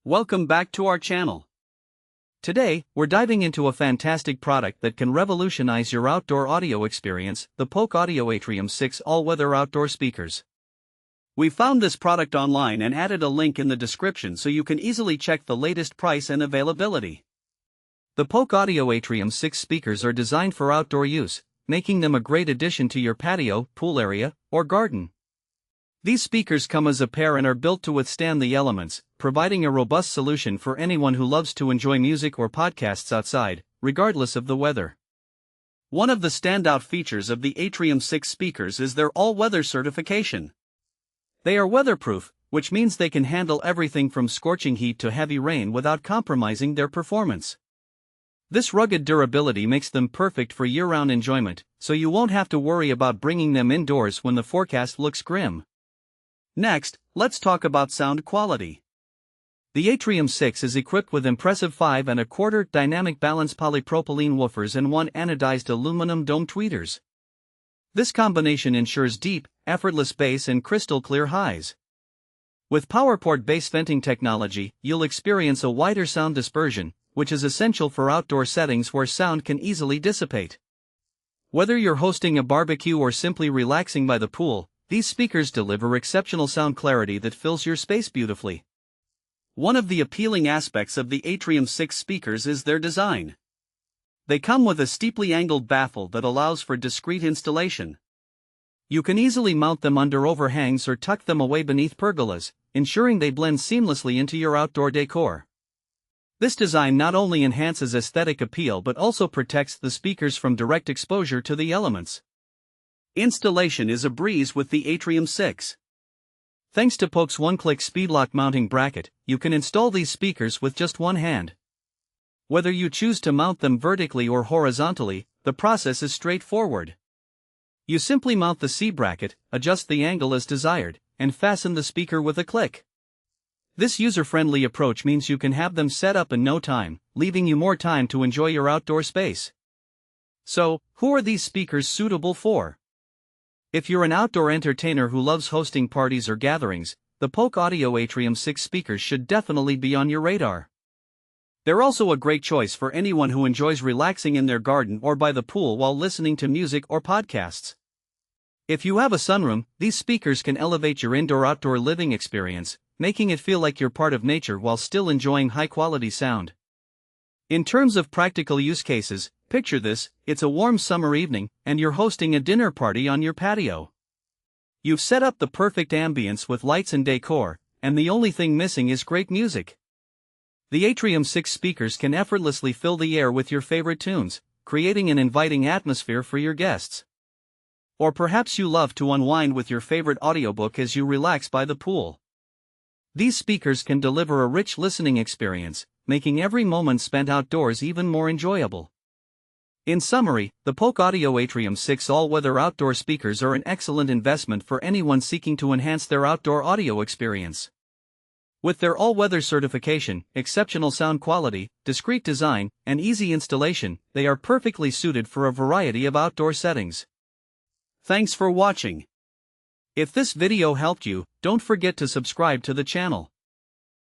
Welcome back to our channel. Today, we're diving into a fantastic product that can revolutionize your outdoor audio experience, the Polk Audio Atrium 6 all-weather outdoor speakers. We found this product online and added a link in the description so you can easily check the latest price and availability. The Polk Audio Atrium 6 speakers are designed for outdoor use, making them a great addition to your patio, pool area, or garden. These speakers come as a pair and are built to withstand the elements, providing a robust solution for anyone who loves to enjoy music or podcasts outside, regardless of the weather. One of the standout features of the Atrium 6 speakers is their all-weather certification. They are weatherproof, which means they can handle everything from scorching heat to heavy rain without compromising their performance. This rugged durability makes them perfect for year-round enjoyment, so you won't have to worry about bringing them indoors when the forecast looks grim. Next, let's talk about sound quality. The Atrium 6 is equipped with impressive 5¼ dynamic balance polypropylene woofers and 1 anodized aluminum dome tweeters. This combination ensures deep, effortless bass and crystal clear highs. With PowerPort bass venting technology, you'll experience a wider sound dispersion, which is essential for outdoor settings where sound can easily dissipate. Whether you're hosting a barbecue or simply relaxing by the pool, these speakers deliver exceptional sound clarity that fills your space beautifully. One of the appealing aspects of the Atrium 6 speakers is their design. They come with a steeply angled baffle that allows for discreet installation. You can easily mount them under overhangs or tuck them away beneath pergolas, ensuring they blend seamlessly into your outdoor decor. This design not only enhances aesthetic appeal but also protects the speakers from direct exposure to the elements. Installation is a breeze with the Atrium 6. Thanks to Polk's one-click speedlock mounting bracket, you can install these speakers with just one hand. Whether you choose to mount them vertically or horizontally, the process is straightforward. You simply mount the C bracket, adjust the angle as desired, and fasten the speaker with a click. This user-friendly approach means you can have them set up in no time, leaving you more time to enjoy your outdoor space. So, who are these speakers suitable for? If you're an outdoor entertainer who loves hosting parties or gatherings, the Polk Audio Atrium 6 speakers should definitely be on your radar. They're also a great choice for anyone who enjoys relaxing in their garden or by the pool while listening to music or podcasts. If you have a sunroom, these speakers can elevate your indoor-outdoor living experience, making it feel like you're part of nature while still enjoying high-quality sound. In terms of practical use cases, picture this: it's a warm summer evening, and you're hosting a dinner party on your patio. You've set up the perfect ambience with lights and decor, and the only thing missing is great music. The Atrium 6 speakers can effortlessly fill the air with your favorite tunes, creating an inviting atmosphere for your guests. Or perhaps you love to unwind with your favorite audiobook as you relax by the pool. These speakers can deliver a rich listening experience, making every moment spent outdoors even more enjoyable. In summary, the Polk Audio Atrium 6 all-weather outdoor speakers are an excellent investment for anyone seeking to enhance their outdoor audio experience. With their all-weather certification, exceptional sound quality, discreet design, and easy installation, they are perfectly suited for a variety of outdoor settings. Thanks for watching. If this video helped you, don't forget to subscribe to the channel.